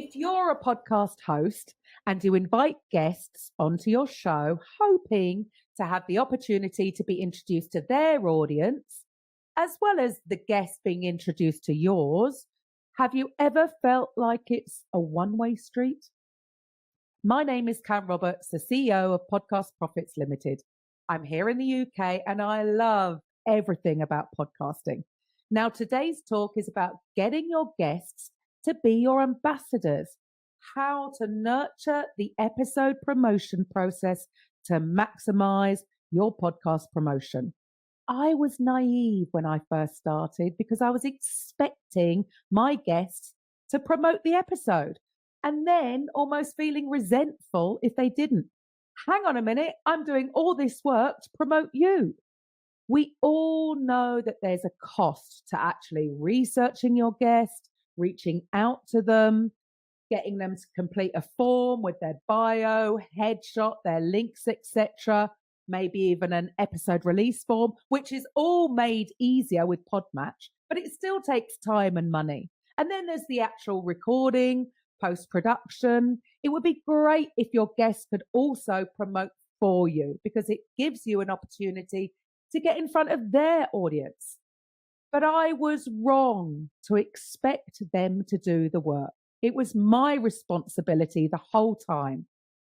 If you're a podcast host and you invite guests onto your show, hoping to have the opportunity to be introduced to their audience, as well as the guest being introduced to yours, have you ever felt like it's a one-way street? My name is Cam Roberts, the CEO of Podcast Profits Limited. I'm here in the UK and I love everything about podcasting. Now, today's talk is about getting your guests to be your ambassadors, how to nurture the episode promotion process to maximize your podcast promotion. I was naive when I first started because I was expecting my guests to promote the episode and then almost feeling resentful if they didn't. Hang on a minute, I'm doing all this work to promote you. We all know that there's a cost to actually researching your guest, reaching out to them, getting them to complete a form with their bio, headshot, their links, etc., maybe even an episode release form, which is all made easier with PodMatch, but it still takes time and money. And then there's the actual recording, post-production. It would be great if your guests could also promote for you because it gives you an opportunity to get in front of their audience. But I was wrong to expect them to do the work. It was my responsibility the whole time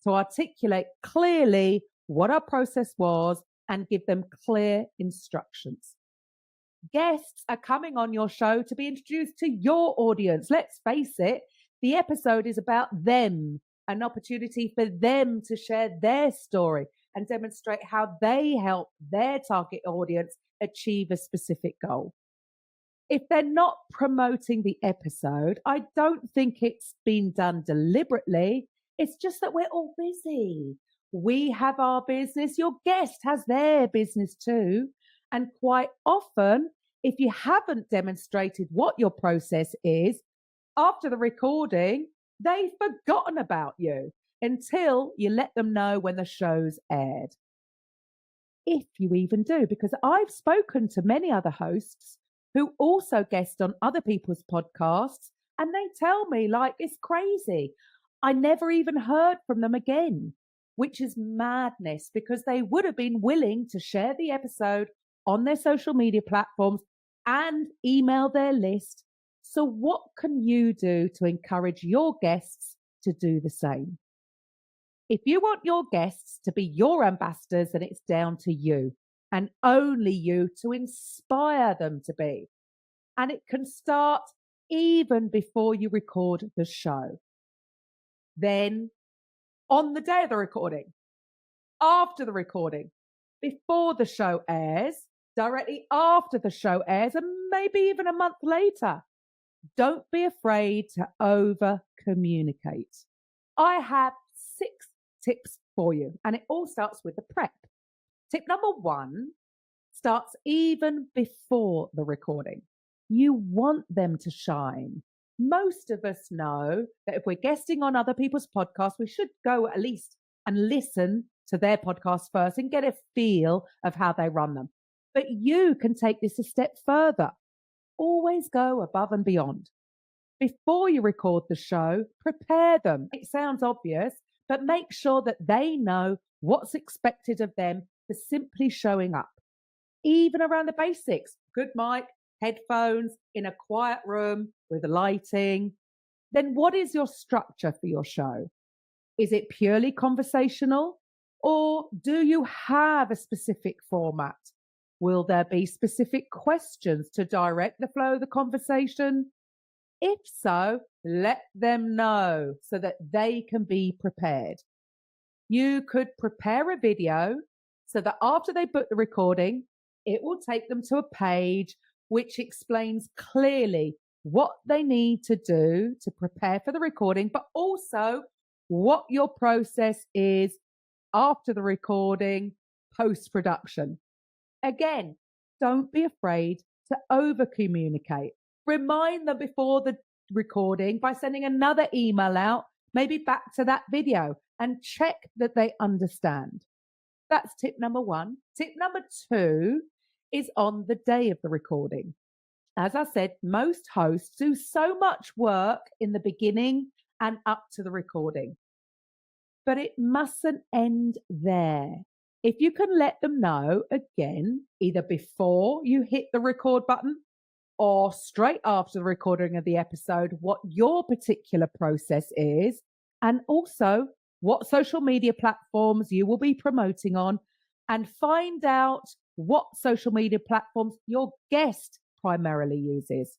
to articulate clearly what our process was and give them clear instructions. Guests are coming on your show to be introduced to your audience. Let's face it, the episode is about them, an opportunity for them to share their story and demonstrate how they help their target audience achieve a specific goal. If they're not promoting the episode, I don't think it's been done deliberately. It's just that we're all busy. We have our business. Your guest has their business too. And quite often, if you haven't demonstrated what your process is, after the recording, they've forgotten about you until you let them know when the show's aired. If you even do, because I've spoken to many other hosts who also guest on other people's podcasts, and they tell me like it's crazy. I never even heard from them again, which is madness because they would have been willing to share the episode on their social media platforms and email their list. So what can you do to encourage your guests to do the same? If you want your guests to be your ambassadors, then it's down to you and only you to inspire them to be. And it can start even before you record the show. Then on the day of the recording, after the recording, before the show airs, directly after the show airs, and maybe even a month later. Don't be afraid to over communicate. I have 6 tips for you, and it all starts with the prep. Tip number 1 starts even before the recording. You want them to shine. Most of us know that if we're guesting on other people's podcasts, we should go at least and listen to their podcast first and get a feel of how they run them. But you can take this a step further. Always go above and beyond. Before you record the show, prepare them. It sounds obvious, but make sure that they know what's expected of them for simply showing up. Even around the basics, good mic, headphones, in a quiet room with lighting. Then what is your structure for your show? Is it purely conversational? Or do you have a specific format? Will there be specific questions to direct the flow of the conversation? If so, let them know so that they can be prepared. You could prepare a video so that after they book the recording, it will take them to a page which explains clearly what they need to do to prepare for the recording, but also what your process is after the recording, post-production. Again, don't be afraid to over-communicate. Remind them before the recording by sending another email out, maybe back to that video, and check that they understand. That's tip number 1. Tip number 2 is on the day of the recording. As I said, most hosts do so much work in the beginning and up to the recording. But it mustn't end there. If you can let them know again, either before you hit the record button or straight after the recording of the episode, what your particular process is, and also what social media platforms you will be promoting on, and find out what social media platforms your guest primarily uses.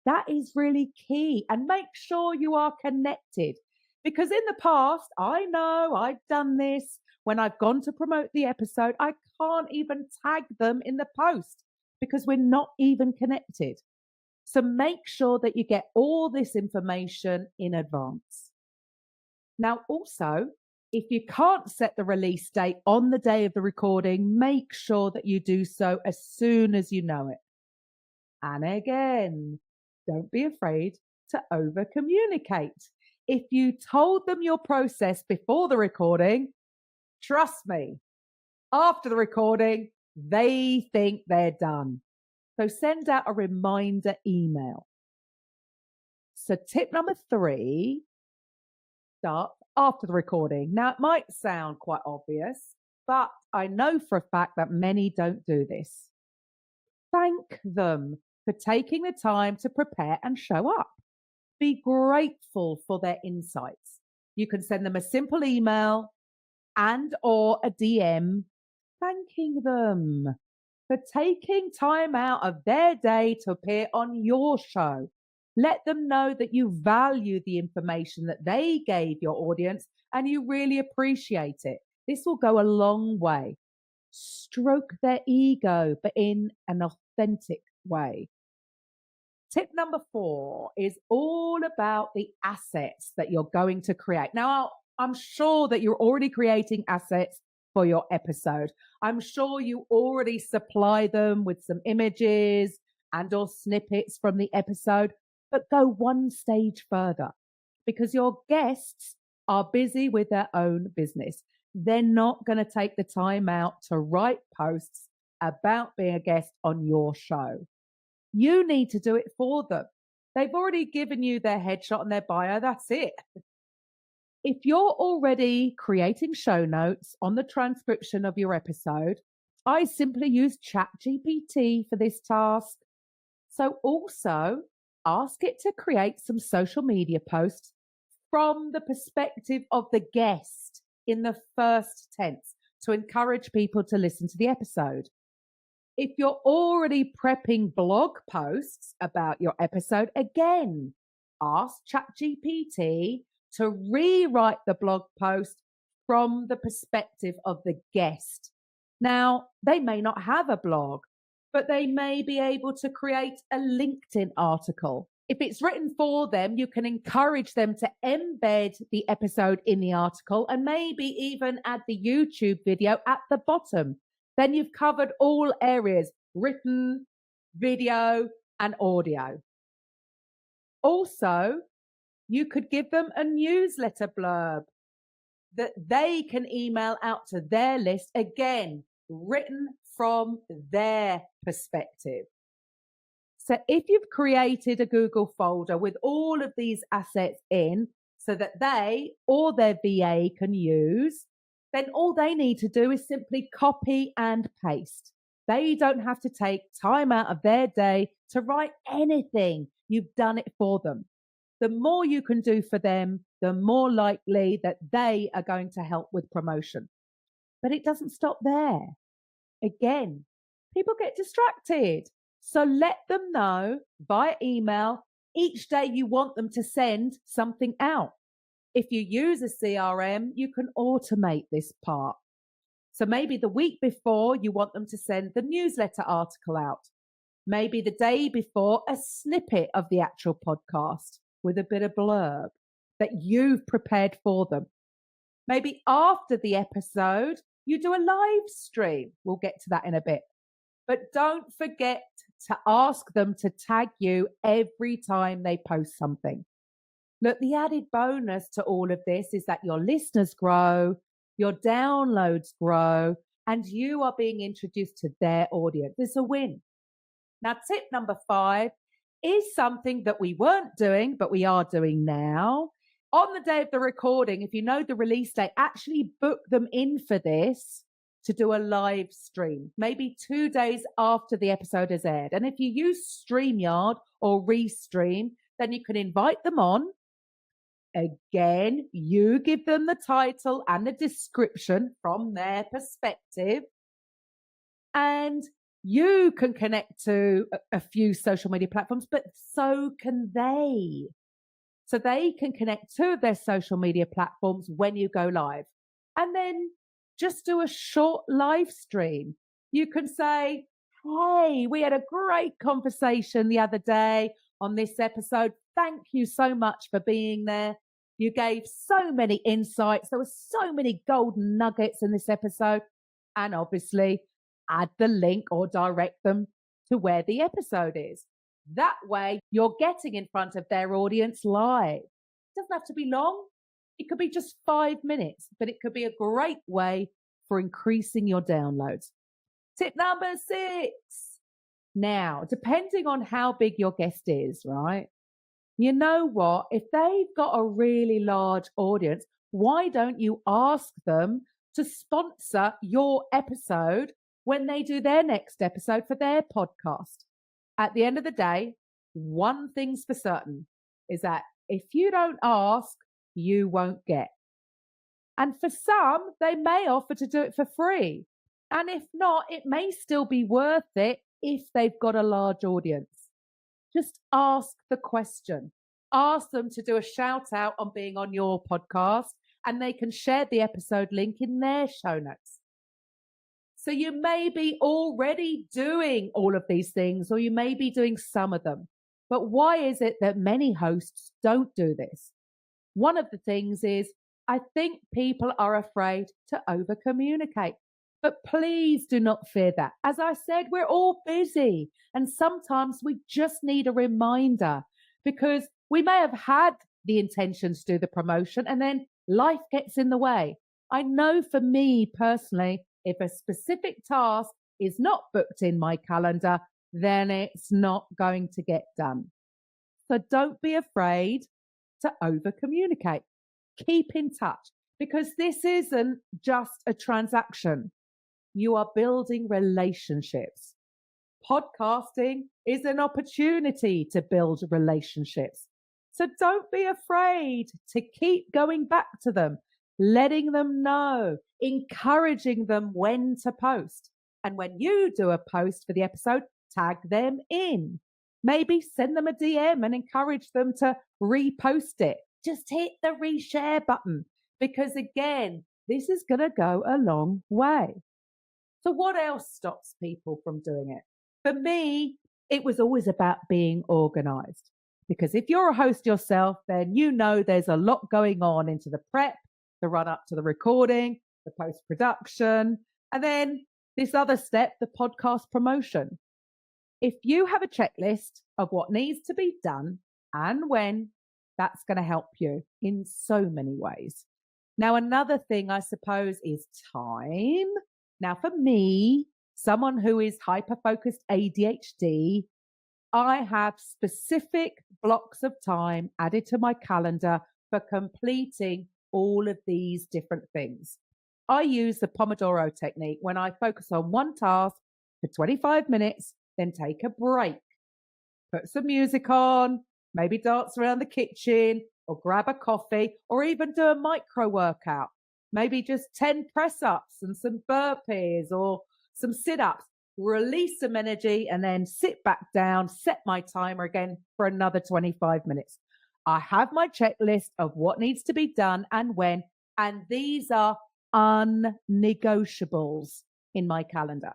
That is really key. And make sure you are connected. Because in the past, I know I've done this. When I've gone to promote the episode, I can't even tag them in the post because we're not even connected. So make sure that you get all this information in advance. Now, also, if you can't set the release date on the day of the recording, make sure that you do so as soon as you know it. And again, don't be afraid to over communicate. If you told them your process before the recording, trust me, after the recording, they think they're done. So send out a reminder email. So tip number 3, start after the recording. Now, it might sound quite obvious, but I know for a fact that many don't do this. Thank them for taking the time to prepare and show up. Be grateful for their insights. You can send them a simple email and or a DM thanking them for taking time out of their day to appear on your show. Let them know that you value the information that they gave your audience and you really appreciate it. This will go a long way. Stroke their ego, but in an authentic way. Tip number 4 is all about the assets that you're going to create. Now, I'm sure that you're already creating assets for your episode. I'm sure you already supply them with some images and or snippets from the episode, but go one stage further because your guests are busy with their own business. They're not going to take the time out to write posts about being a guest on your show. You need to do it for them. They've already given you their headshot and their bio. That's it. If you're already creating show notes on the transcription of your episode, I simply use ChatGPT for this task. So also ask it to create some social media posts from the perspective of the guest in the first tense to encourage people to listen to the episode. If you're already prepping blog posts about your episode, again, ask ChatGPT to rewrite the blog post from the perspective of the guest. Now, they may not have a blog, but they may be able to create a LinkedIn article. If it's written for them, you can encourage them to embed the episode in the article and maybe even add the YouTube video at the bottom. Then you've covered all areas, written, video, and audio. Also, you could give them a newsletter blurb that they can email out to their list, again, written from their perspective. So if you've created a Google folder with all of these assets in so that they or their VA can use, then all they need to do is simply copy and paste. They don't have to take time out of their day to write anything. You've done it for them. The more you can do for them, the more likely that they are going to help with promotion. But it doesn't stop there. Again, people get distracted. So let them know via email each day you want them to send something out. If you use a CRM, you can automate this part. So maybe the week before, you want them to send the newsletter article out. Maybe the day before, a snippet of the actual podcast with a bit of blurb that you've prepared for them. Maybe after the episode, you do a live stream. We'll get to that in a bit. But don't forget to ask them to tag you every time they post something. Look, the added bonus to all of this is that your listeners grow, your downloads grow, and you are being introduced to their audience. It's a win. Now, tip number 5 is something that we weren't doing, but we are doing now. on the day of the recording, if you know the release date, actually book them in for this to do a live stream, maybe 2 days after the episode is aired. And if you use StreamYard or Restream, then you can invite them on. Again, you give them the title and the description from their perspective. And you can connect to a few social media platforms, but so can they. So they can connect to their social media platforms when you go live. And then just do a short live stream. You can say, hey, we had a great conversation the other day on this episode. Thank you so much for being there. You gave so many insights. There were so many golden nuggets in this episode. And obviously, add the link or direct them to where the episode is. That way, you're getting in front of their audience live. It doesn't have to be long. It could be just 5 minutes, but it could be a great way for increasing your downloads. Tip number 6. Now, depending on how big your guest is, right? You know what? If they've got a really large audience, why don't you ask them to sponsor your episode when they do their next episode for their podcast? At the end of the day, one thing's for certain is that if you don't ask, you won't get. And for some, they may offer to do it for free. And if not, it may still be worth it if they've got a large audience. Just ask the question. Ask them to do a shout out on being on your podcast, and they can share the episode link in their show notes. So you may be already doing all of these things, or you may be doing some of them. But why is it that many hosts don't do this? One of the things is, I think people are afraid to over communicate. But please do not fear that. As I said, we're all busy. And sometimes we just need a reminder, because we may have had the intentions to do the promotion and then life gets in the way. I know for me personally, if a specific task is not booked in my calendar, then it's not going to get done. So don't be afraid to over communicate. Keep in touch, because this isn't just a transaction. You are building relationships. Podcasting is an opportunity to build relationships. So don't be afraid to keep going back to them, letting them know, encouraging them when to post. And when you do a post for the episode, tag them in. Maybe send them a DM and encourage them to repost it. Just hit the reshare button, because again, this is going to go a long way. So what else stops people from doing it? For me, it was always about being organized. Because if you're a host yourself, then you know there's a lot going on into the prep, the run up to the recording, the post-production, and then this other step, the podcast promotion. If you have a checklist of what needs to be done and when, that's going to help you in so many ways. Now, another thing, I suppose, is time. Now, for me, someone who is hyper-focused ADHD, I have specific blocks of time added to my calendar for completing all of these different things. I use the Pomodoro technique when I focus on one task for 25 minutes, then take a break, put some music on, maybe dance around the kitchen or grab a coffee, or even do a micro workout. Maybe just 10 press-ups and some burpees or some sit-ups. Release some energy and then sit back down, set my timer again for another 25 minutes. I have my checklist of what needs to be done and when, and these are unnegotiables in my calendar.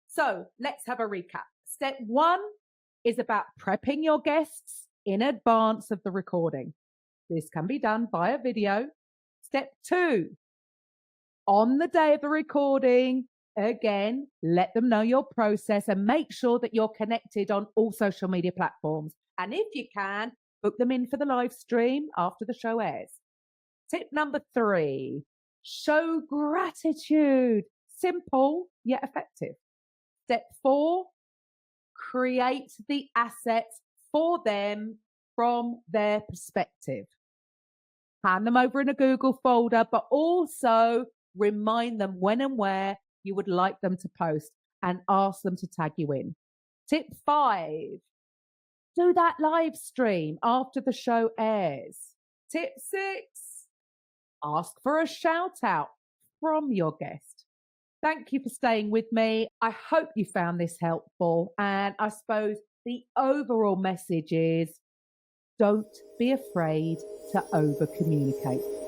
So let's have a recap. Step 1 is about prepping your guests in advance of the recording. This can be done via video. Step 2, on the day of the recording, again, let them know your process and make sure that you're connected on all social media platforms. And if you can, book them in for the live stream after the show airs. Tip number 3, show gratitude. Simple yet effective. Step 4, create the assets for them from their perspective. Hand them over in a Google folder, but also remind them when and where you would like them to post and ask them to tag you in. Tip 5, do that live stream after the show airs. Tip 6, ask for a shout out from your guest. Thank you for staying with me. I hope you found this helpful. And I suppose the overall message is don't be afraid to over communicate.